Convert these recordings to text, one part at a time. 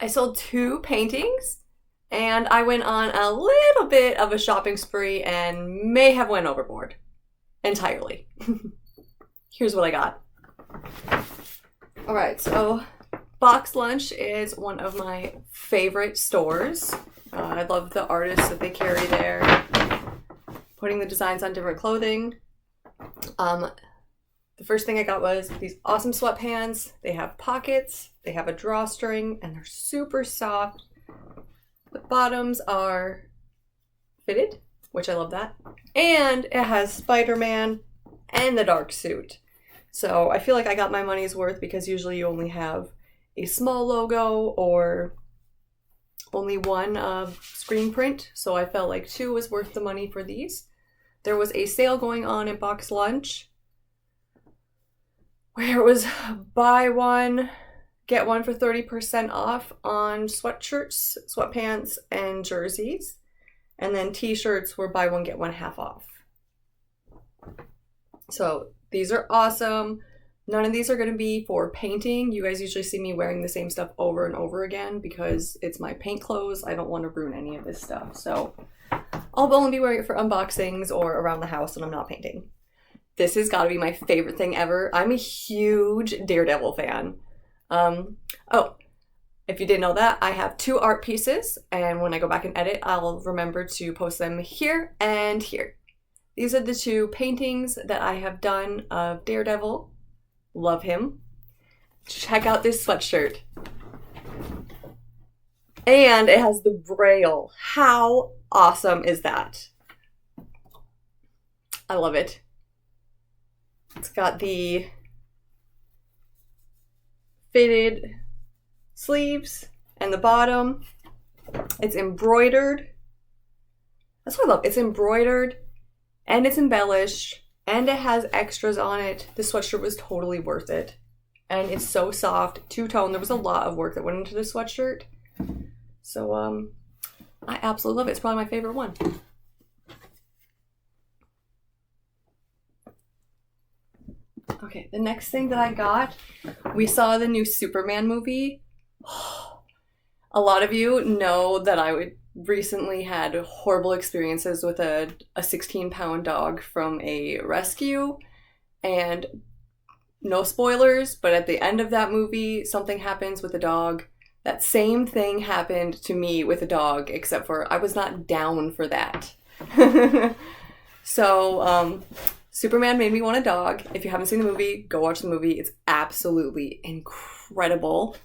I sold 2 paintings and I went on a little bit of a shopping spree and may have went overboard entirely. Here's what I got. All right, so BoxLunch is one of my favorite stores. I love the artists that they carry there, putting the designs on different clothing. The first thing I got was these awesome sweatpants. They have pockets, they have a drawstring, and they're super soft. The bottoms are fitted, which I love that. And it has Spider-Man and the dark suit. So I feel like I got my money's worth because usually you only have a small logo or only one screen print. So I felt like 2 was worth the money for these. There was a sale going on at BoxLunch where it was buy one, get one for 30% off on sweatshirts, sweatpants, and jerseys. And then t-shirts were buy one, get one half off. So these are awesome. None of these are going to be for painting. You guys usually see me wearing the same stuff over and over again because it's my paint clothes. I don't want to ruin any of this stuff. So I'll only be wearing it for unboxings or around the house when I'm not painting. This has got to be my favorite thing ever. I'm a huge Daredevil fan. Oh, if you didn't know that, I have 2 art pieces, and when I go back and edit, I'll remember to post them here and here. These are the 2 paintings that I have done of Daredevil. Love him. Check out this sweatshirt. And it has the braille. How awesome is that? I love it. It's got the fitted sleeves and the bottom. It's embroidered. That's what I love. It's embroidered and it's embellished and it has extras on it. The sweatshirt was totally worth it. And it's so soft, 2-tone. There was a lot of work that went into this sweatshirt. So I absolutely love it. It's probably my favorite one. Okay, the next thing that I got, we saw the new Superman movie. A lot of you know that I recently had horrible experiences with a 16-pound dog from a rescue. And no spoilers, but at the end of that movie, something happens with the dog. That same thing happened to me with a dog, except for I was not down for that. So, Superman made me want a dog. If you haven't seen the movie, go watch the movie. It's absolutely incredible.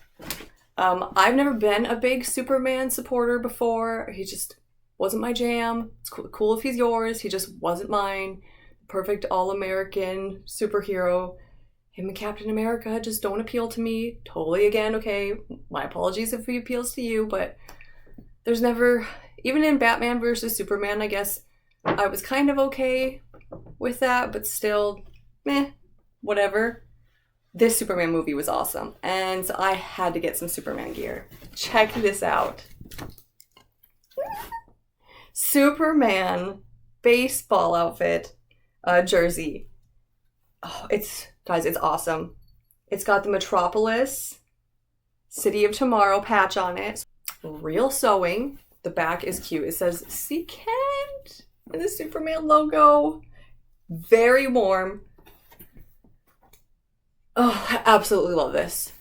I've never been a big Superman supporter before. He just wasn't my jam. It's cool if he's yours. He just wasn't mine. Perfect all-American superhero. Him and Captain America just don't appeal to me. Totally, again, okay, my apologies if he appeals to you, but there's never, even in Batman versus Superman, I guess I was kind of okay with that, but still, meh, whatever. This Superman movie was awesome, and so I had to get some Superman gear. Check this out. Superman baseball outfit jersey. Oh, guys, it's awesome. It's got the Metropolis City of Tomorrow patch on it. Real sewing. The back is cute. It says, "See Kent," and the Superman logo. Very warm. Oh, I absolutely love this.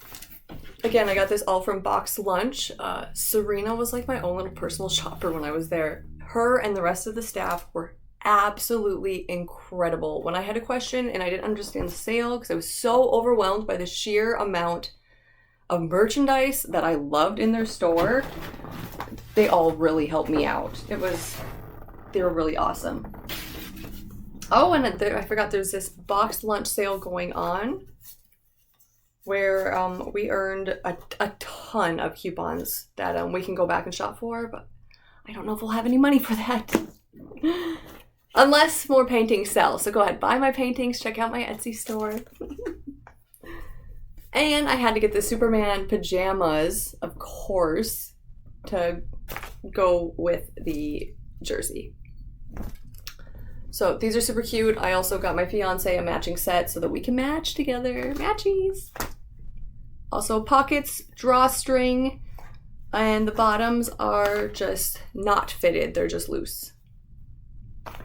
Again, I got this all from BoxLunch. Sirena was like my own little personal shopper when I was there. Her and the rest of the staff were absolutely incredible. When I had a question and I didn't understand the sale because I was so overwhelmed by the sheer amount of merchandise that I loved in their store, they all really helped me out. They were really awesome. Oh, and I forgot there's this BoxLunch sale going on where we earned a ton of coupons that we can go back and shop for, but I don't know if we'll have any money for that. Unless more paintings sell. So go ahead, buy my paintings, check out my Etsy store. And I had to get the Superman pajamas, of course, to go with the jersey. So these are super cute. I also got my fiance a matching set so that we can match together. Matchies! Also pockets, drawstring. And the bottoms are just not fitted, they're just loose.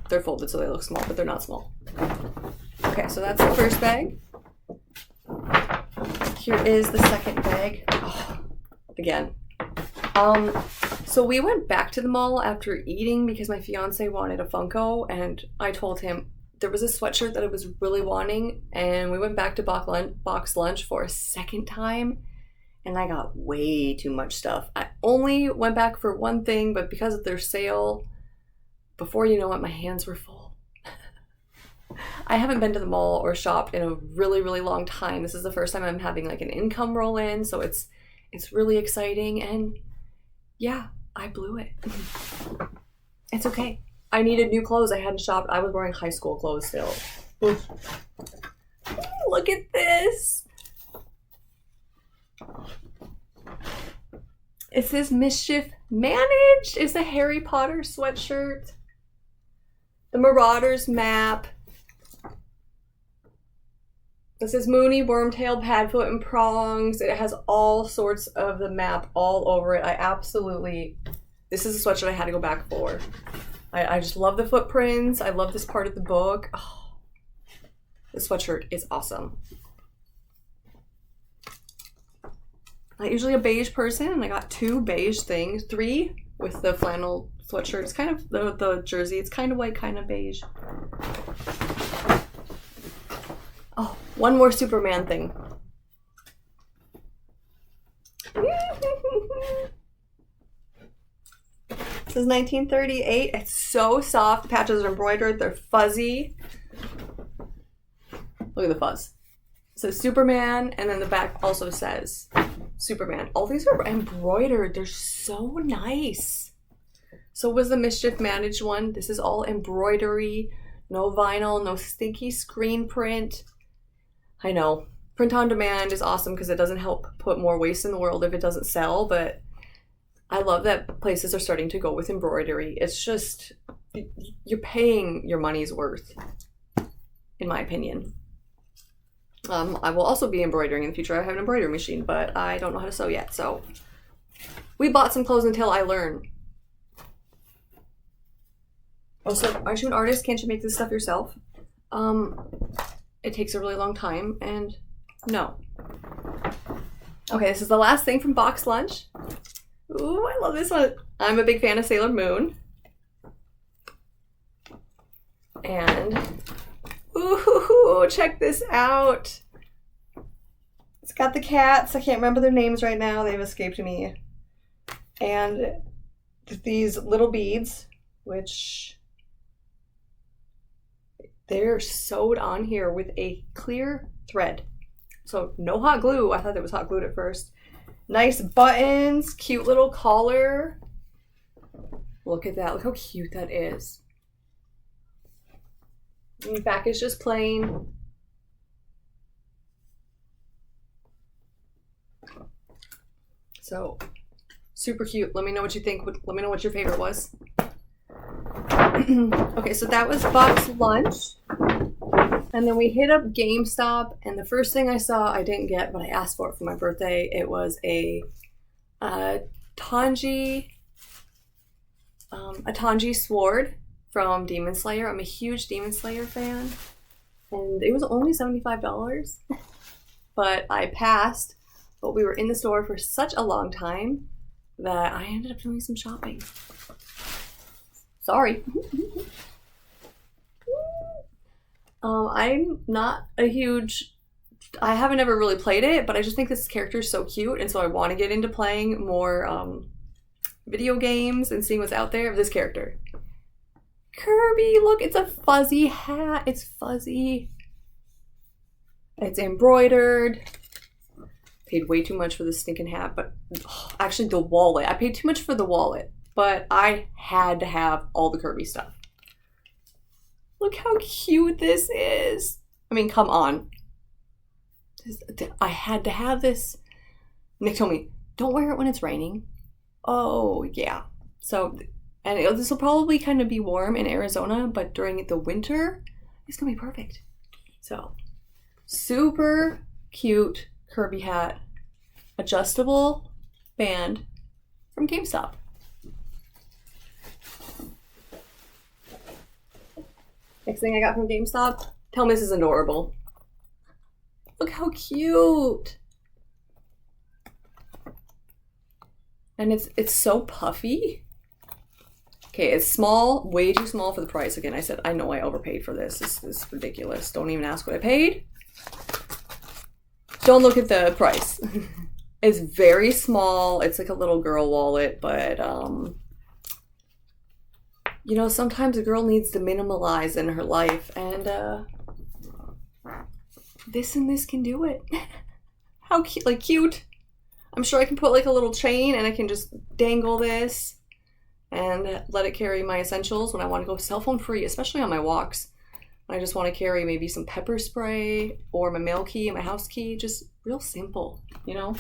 They're folded so they look small, but they're not small. Okay, so that's the first bag. Here is the second bag. Oh, again. So we went back to the mall after eating because my fiance wanted a Funko, and I told him there was a sweatshirt that I was really wanting, and we went back to BoxLunch for a second time, and I got way too much stuff. I only went back for one thing, but because of their sale, before you know it, my hands were full. I haven't been to the mall or shopped in a really, really long time. This is the first time I'm having like an income roll in, so it's really exciting, and yeah, I blew it. It's okay. I needed new clothes. I hadn't shopped. I was wearing high school clothes still. Look at this. It says Mischief Managed. It's a Harry Potter sweatshirt. The Marauders map. It says Mooney, Wormtail, Padfoot, and Prongs. It has all sorts of the map all over it. This is a sweatshirt I had to go back for. I just love the footprints. I love this part of the book. Oh, this sweatshirt is awesome. I'm not usually a beige person, and I got 2 beige things. 3 with the flannel sweatshirt. It's kind of the jersey. It's kind of white, kind of beige. Oh, one more Superman thing. This is 1938. It's so soft. The patches are embroidered. They're fuzzy. Look at the fuzz. It says Superman, and then the back also says Superman. All these are embroidered. They're so nice. So was the Mischief Managed one. This is all embroidery. No vinyl, no stinky screen print. I know. Print on demand is awesome because it doesn't help put more waste in the world if it doesn't sell, but I love that places are starting to go with embroidery. It's just, you're paying your money's worth, in my opinion. I will also be embroidering in the future. I have an embroidery machine, but I don't know how to sew yet, so we bought some clothes until I learn. Also, aren't you an artist? Can't you make this stuff yourself? It takes a really long time, and no. Okay, this is the last thing from BoxLunch. Ooh, I love this one. I'm a big fan of Sailor Moon. And, ooh, check this out. It's got the cats. I can't remember their names right now. They've escaped me. And these little beads, which they're sewed on here with a clear thread. So no hot glue. I thought it was hot glued at first. Nice buttons, cute little collar. Look at that. Look how cute that is. And the back is just plain. So super cute. Let me know what you think. Let me know what your favorite was. Okay, so that was BoxLunch. And then we hit up GameStop, and the first thing I saw I didn't get, but I asked for it for my birthday. It was a Tanji sword from Demon Slayer. I'm a huge Demon Slayer fan, and it was only $75, but I passed. But we were in the store for such a long time that I ended up doing some shopping. Sorry. I'm not a huge, I haven't ever really played it, but I just think this character is so cute, and so I want to get into playing more video games and seeing what's out there of this character. Kirby, look, it's a fuzzy hat. It's fuzzy. It's embroidered. Paid way too much for this stinking hat, but actually the wallet. I paid too much for the wallet, but I had to have all the Kirby stuff. Look how cute this is. I mean, come on. I had to have this. Nick told me, don't wear it when it's raining. Oh, yeah. So, and this will probably kind of be warm in Arizona, but during the winter, it's going to be perfect. So, super cute Kirby hat. Adjustable band. from GameStop. Next thing I got from GameStop. Tell me this is adorable. Look how cute. And it's so puffy. Okay, it's small, way too small for the price. Again, I said, I know I overpaid for this. This is ridiculous. Don't even ask what I paid. Don't look at the price. It's very small. It's like a little girl wallet, but you know, sometimes a girl needs to minimalize in her life, and this and this can do it. How cute, like cute. I'm sure I can put like a little chain and I can just dangle this and let it carry my essentials when I want to go cell phone free, especially on my walks. When I just want to carry maybe some pepper spray or my mail key and my house key, just real simple, you know?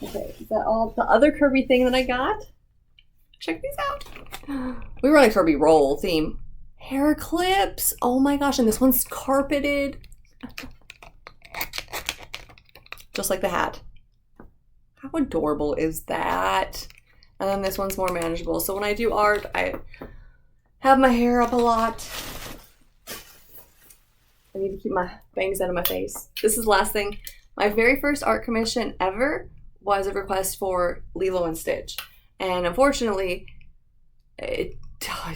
Okay, is that all the other Kirby thing that I got? Check these out. We were on a Kirby roll theme. Hair clips. Oh my gosh, and this one's carpeted. Just like the hat. How adorable is that? And then this one's more manageable. So when I do art, I have my hair up a lot. I need to keep my bangs out of my face. This is the last thing. My very first art commission ever was a request for Lilo and Stitch. And unfortunately, it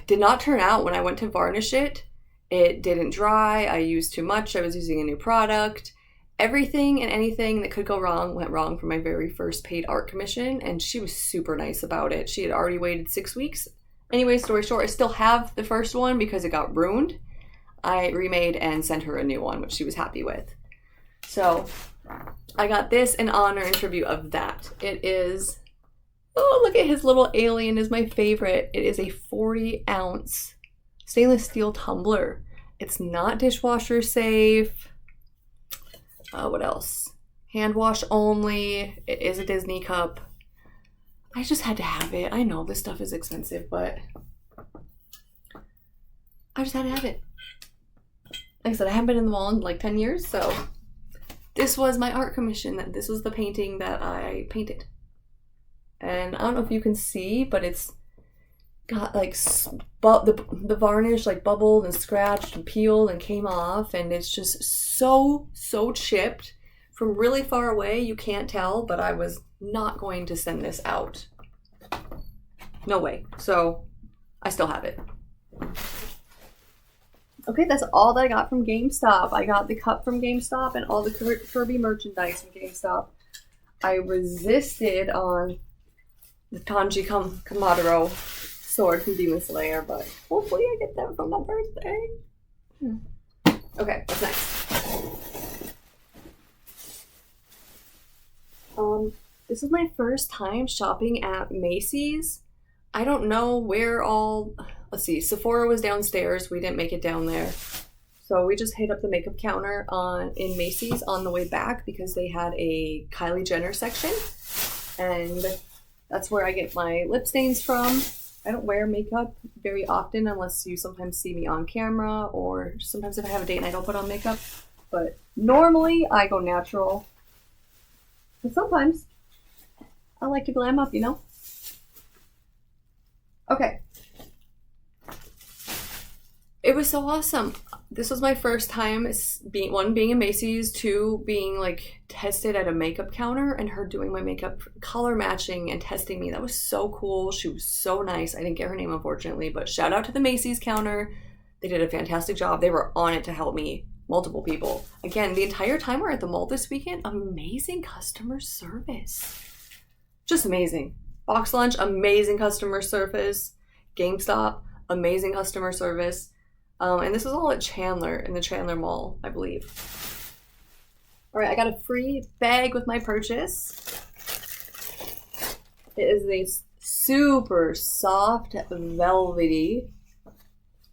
did not turn out when I went to varnish it. It didn't dry. I used too much. I was using a new product. Everything and anything that could go wrong went wrong for my very first paid art commission, and she was super nice about it. She had already waited 6 weeks. Anyway, story short, I still have the first one because it got ruined. I remade and sent her a new one, which she was happy with. So I got this in honor and tribute of that. It is, oh, look at his little alien is my favorite. It is a 40-ounce stainless steel tumbler. It's not dishwasher safe. What else? Hand wash only. It is a Disney cup. I just had to have it. I know this stuff is expensive, but I just had to have it. Like I said, I haven't been in the mall in like 10 years, so this was my art commission. This was the painting that I painted. And I don't know if you can see, but it's got like the varnish like bubbled and scratched and peeled and came off, and it's just so chipped from really far away. You can't tell, but I was not going to send this out. No way. So I still have it. Okay, that's all that I got from GameStop. I got the cup from GameStop and all the Kirby merchandise from GameStop. I resisted on the Tanji Kamadaro sword from Demon Slayer, but hopefully I get that from my birthday. Okay, what's next? This is my first time shopping at Macy's. I don't know where all, let's see, Sephora was downstairs. We didn't make it down there. So we just hit up the makeup counter in Macy's on the way back because they had a Kylie Jenner section. And that's where I get my lip stains from. I don't wear makeup very often unless you sometimes see me on camera, or sometimes if I have a date and I don't put on makeup. But normally I go natural. But sometimes I like to glam up, you know? Okay. It was so awesome. This was my first time being in Macy's, two, being like tested at a makeup counter and her doing my makeup color matching and testing me. That was so cool. She was so nice. I didn't get her name, unfortunately, but shout out to the Macy's counter. They did a fantastic job. They were on it to help me. Multiple people. Again, the entire time we're at the mall this weekend, amazing customer service. Just amazing. BoxLunch, amazing customer service. GameStop, amazing customer service. And this is all at Chandler, in the Chandler Mall, I believe. All right, I got a free bag with my purchase. It is a super soft, velvety.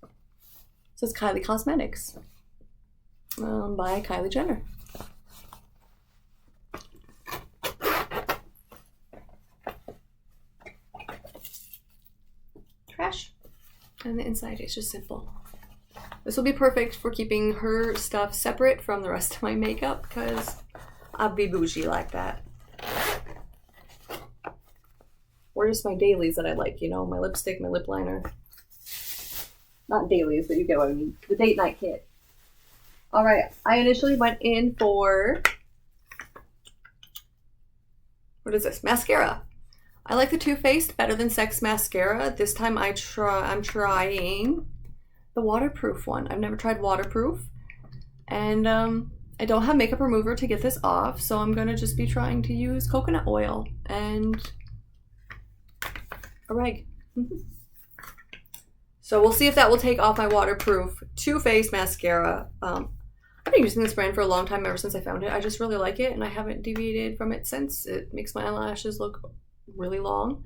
It says Kylie Cosmetics by Kylie Jenner. Trash. And the inside is just simple. This will be perfect for keeping her stuff separate from the rest of my makeup because I'll be bougie like that. or just my dailies that I like, you know, my lipstick, my lip liner. Not dailies, but you get what I mean. The date night kit. Alright, I initially went in for, what is this? Mascara. I like the Too Faced Better Than Sex mascara. This time I'm trying the waterproof one. I've never tried waterproof. And I don't have makeup remover to get this off, so I'm gonna just be trying to use coconut oil and a rag. So we'll see if that will take off my waterproof Too Faced mascara. I've been using this brand for a long time, ever since I found it. I just really like it, and I haven't deviated from it since. It makes my eyelashes look really long.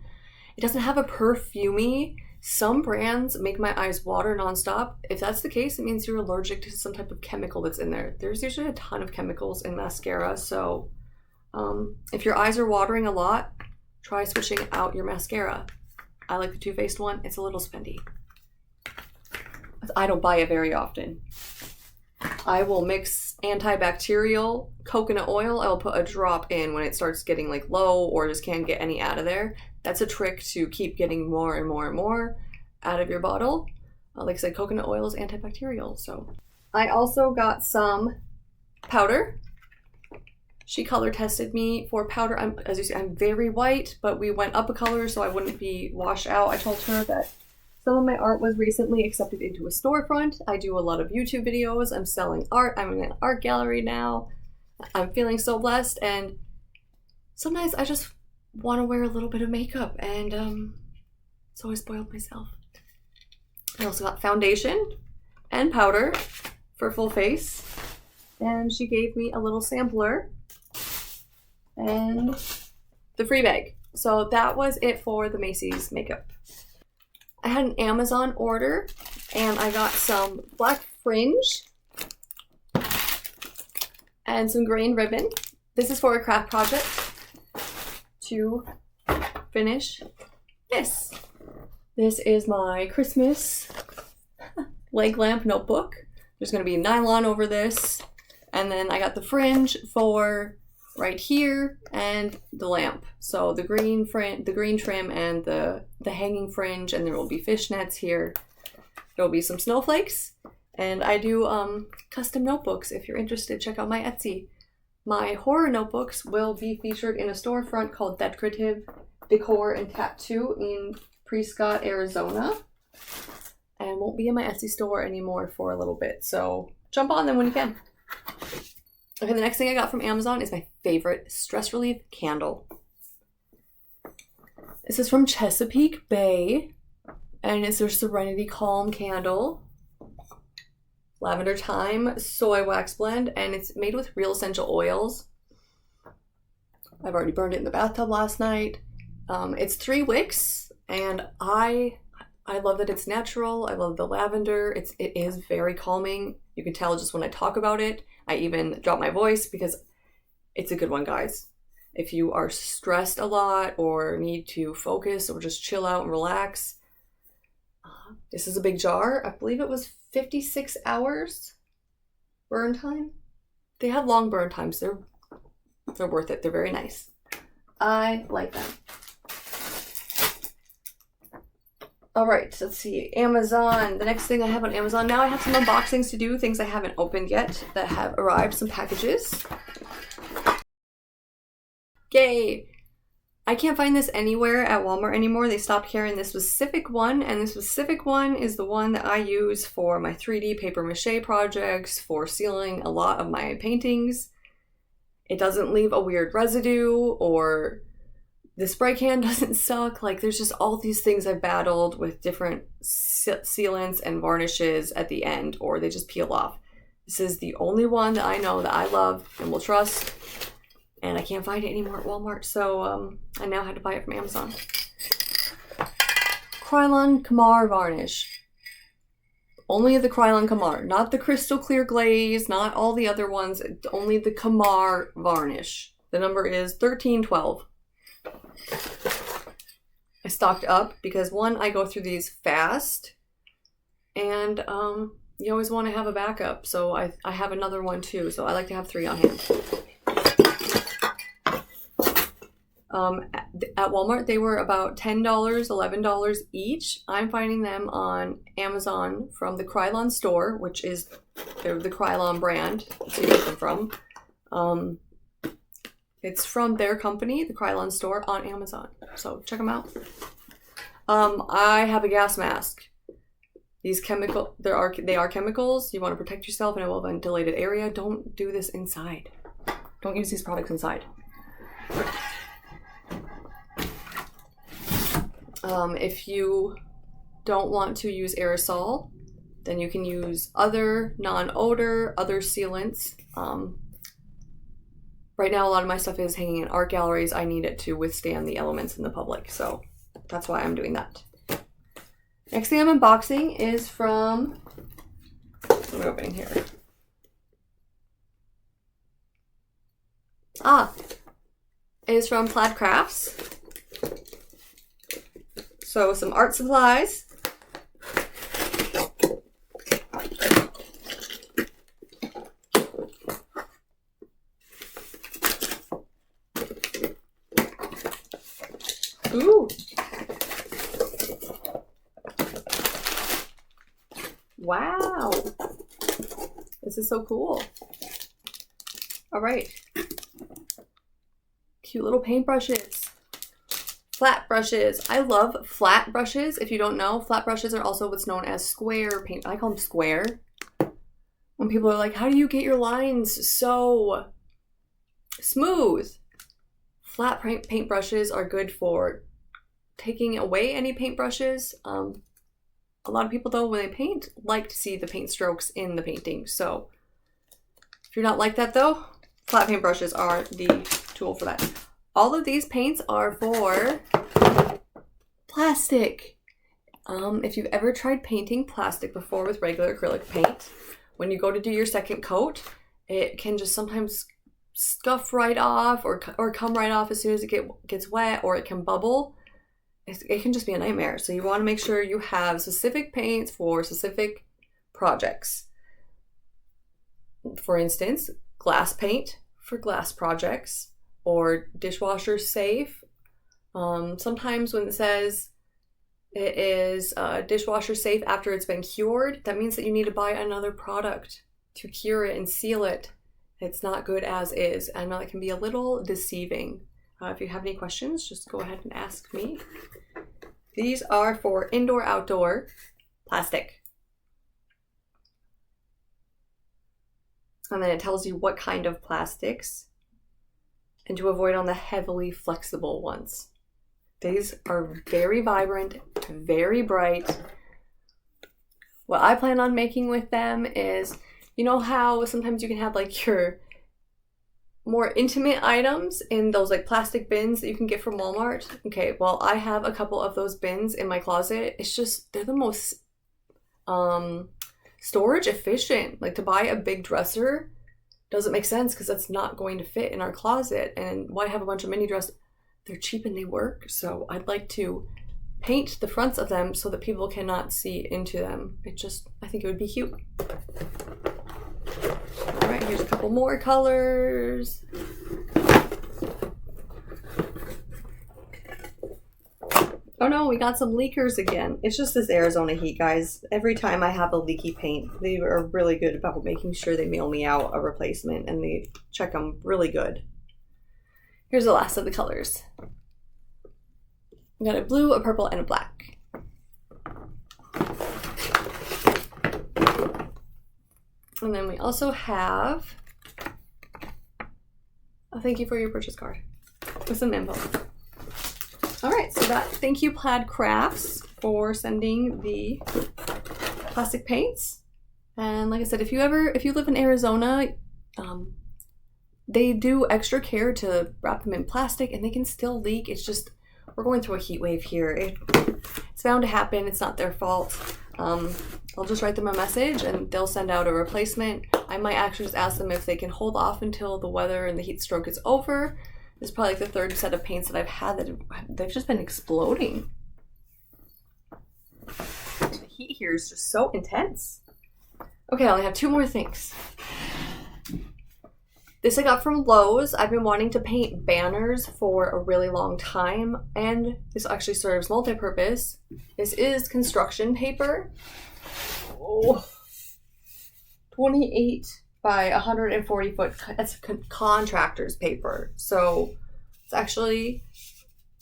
It doesn't have a perfumey. Some brands make my eyes water nonstop. If that's the case, it means you're allergic to some type of chemical that's in there. There's usually a ton of chemicals in mascara, so if your eyes are watering a lot, try switching out your mascara. I like the Too Faced one. It's a little spendy. I don't buy it very often. I will mix antibacterial coconut oil. I will put a drop in when it starts getting like low or just can't get any out of there. That's a trick to keep getting more and more and more out of your bottle. Like I said, coconut oil is antibacterial. So I also got some powder. She color tested me for powder. As you see, I'm very white, but we went up a color so I wouldn't be washed out. I told her that some of my art was recently accepted into a storefront. I do a lot of YouTube videos. I'm selling art. I'm in an art gallery now. I'm feeling so blessed, and sometimes I just want to wear a little bit of makeup, and so I spoiled myself. I also got foundation and powder for full face, and she gave me a little sampler and the free bag. So that was it for the Macy's makeup. I had an Amazon order, and I got some black fringe and some green ribbon. This is for a craft project to finish this. This is my Christmas leg lamp notebook. There's going to be nylon over this, and then I got the fringe for right here and the lamp. So the green trim and the hanging fringe, and there will be fishnets here. There will be some snowflakes, and I do custom notebooks. If you're interested, check out my Etsy. My horror notebooks will be featured in a storefront called Decorative Decor and Tattoo in Prescott, Arizona, and won't be in my Etsy store anymore for a little bit, so jump on them when you can. Okay, the next thing I got from Amazon is my favorite stress relief candle. This is from Chesapeake Bay, and it's their Serenity Calm candle. Lavender thyme soy wax blend, and it's made with real essential oils. I've already burned it in the bathtub last night. It's 3 wicks, and I love that it's natural. I love the lavender. It is very calming. You can tell just when I talk about it. I even drop my voice because it's a good one, guys. If you are stressed a lot or need to focus or just chill out and relax, this is a big jar. I believe it was 56 hours burn time. They have long burn times. They're worth it. They're very nice. I like them. All right, let's see. Amazon. The next thing I have on Amazon. Now I have some unboxings to do, things I haven't opened yet that have arrived, some packages. Yay! I can't find this anywhere at Walmart anymore. They stopped carrying this specific one, and this specific one is the one that I use for my 3D paper mache projects, for sealing a lot of my paintings. It doesn't leave a weird residue, or the spray can doesn't suck. Like, there's just all these things I've battled with different sealants and varnishes at the end, or they just peel off. This is the only one that I know that I love and will trust, and I can't find it anymore at Walmart, so I now had to buy it from Amazon. Krylon Kamar varnish. Only the Krylon Kamar, not the crystal clear glaze, not all the other ones, only the Kamar varnish. The number is 1312. I stocked up because, one, I go through these fast, and you always want to have a backup, so I have another one too, so I like to have 3 on hand. at Walmart, they were about $10, $11 each. I'm finding them on Amazon from the Krylon store, which is the Krylon brand. That's who you get them from. It's from their company, the Krylon store, on Amazon. So check them out. I have a gas mask. These they are chemicals. You want to protect yourself in a well-ventilated area. Don't do this inside. Don't use these products inside. If you don't want to use aerosol, then you can use other non-odor, other sealants. Right now, a lot of my stuff is hanging in art galleries. I need it to withstand the elements in the public, so that's why I'm doing that. Next thing I'm unboxing is from, what am I opening here? It is from Plaid Crafts. So some art supplies. Ooh. Wow. This is so cool. All right. Cute little paintbrushes. Flat brushes. I love flat brushes. If you don't know, flat brushes are also what's known as square paint. I call them square. When people are like, how do you get your lines so smooth? Flat paint brushes are good for taking away any paintbrushes. A lot of people, though, when they paint, like to see the paint strokes in the painting. So if you're not like that, though, flat paint brushes are the tool for that. All of these paints are for plastic. If you've ever tried painting plastic before with regular acrylic paint, when you go to do your second coat, it can just sometimes scuff right off or come right off as soon as it gets wet, or it can bubble. It can just be a nightmare. So you want to make sure you have specific paints for specific projects. For instance, glass paint for glass projects, or dishwasher safe. Sometimes when it says it is dishwasher safe after it's been cured, that means that you need to buy another product to cure it and seal it. It's not good as is. I know it can be a little deceiving. If you have any questions, just go ahead and ask me. These are for indoor-outdoor plastic. And then it tells you what kind of plastics and to avoid on the heavily flexible ones. These are very vibrant, very bright. What I plan on making with them is, you know how sometimes you can have like your more intimate items in those like plastic bins that you can get from Walmart? Okay, well, I have a couple of those bins in my closet. It's just, they're the most storage efficient. Like, to buy a big dresser doesn't make sense because that's not going to fit in our closet. And why have a bunch of mini dresses? They're cheap and they work. So I'd like to paint the fronts of them so that people cannot see into them. I think it would be cute. All right, here's a couple more colors. Oh no, we got some leakers again. It's just this Arizona heat, guys. Every time I have a leaky paint, they are really good about making sure they mail me out a replacement, and they check them really good. Here's the last of the colors. We got a blue, a purple, and a black. And then we also have a thank you for your purchase card with some info. All right, so thank you Plaid Crafts for sending the plastic paints. And like I said, if you live in Arizona, they do extra care to wrap them in plastic, and they can still leak. It's just, we're going through a heat wave here. It's bound to happen. It's not their fault. I'll just write them a message and they'll send out a replacement. I might actually just ask them if they can hold off until the weather and the heat stroke is over. This is probably like the third set of paints that I've had that they've just been exploding. The heat here is just so intense. Okay, I only have two more things. This I got from Lowe's. I've been wanting to paint banners for a really long time, and this actually serves multi-purpose. This is construction paper. Oh, 28 by 140 foot. That's contractor's paper. So it's actually,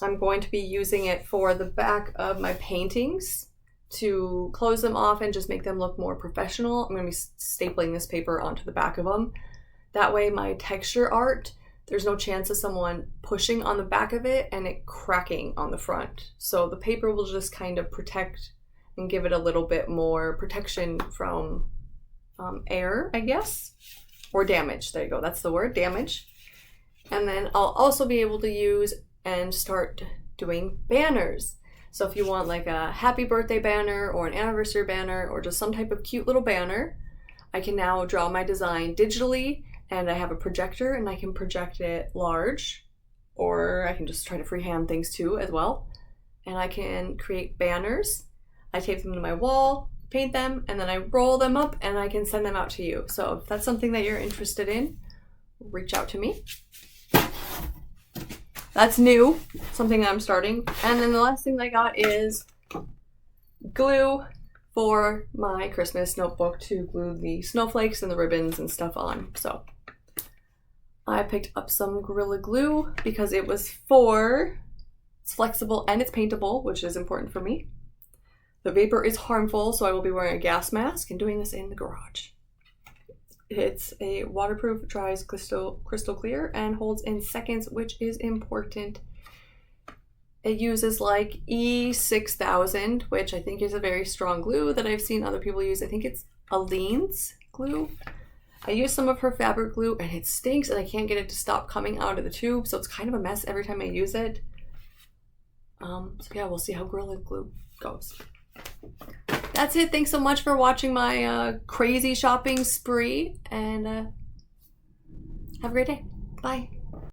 I'm going to be using it for the back of my paintings to close them off and just make them look more professional. I'm going to be stapling this paper onto the back of them. That way my texture art, there's no chance of someone pushing on the back of it and it cracking on the front. So the paper will just kind of protect and give it a little bit more protection from air, I guess, or damage. There you go, that's the word, damage. And then I'll also be able to use and start doing banners. So if you want like a happy birthday banner or an anniversary banner or just some type of cute little banner, I can now draw my design digitally, and I have a projector and I can project it large, or I can just try to freehand things too as well. And I can create banners. I tape them to my wall, paint them, and then I roll them up and I can send them out to you. So if that's something that you're interested in, reach out to me. That's new, something I'm starting. And then the last thing I got is glue for my Christmas notebook to glue the snowflakes and the ribbons and stuff on. So I picked up some Gorilla Glue because it's flexible and it's paintable, which is important for me. The vapor is harmful, so I will be wearing a gas mask and doing this in the garage. It's a waterproof, dries crystal clear, and holds in seconds, which is important. It uses like E6000, which I think is a very strong glue that I've seen other people use. I think it's Aline's glue. I used some of her fabric glue and it stinks and I can't get it to stop coming out of the tube, so it's kind of a mess every time I use it. So yeah, we'll see how Gorilla Glue goes. That's it. Thanks so much for watching my crazy shopping spree, and have a great day. Bye.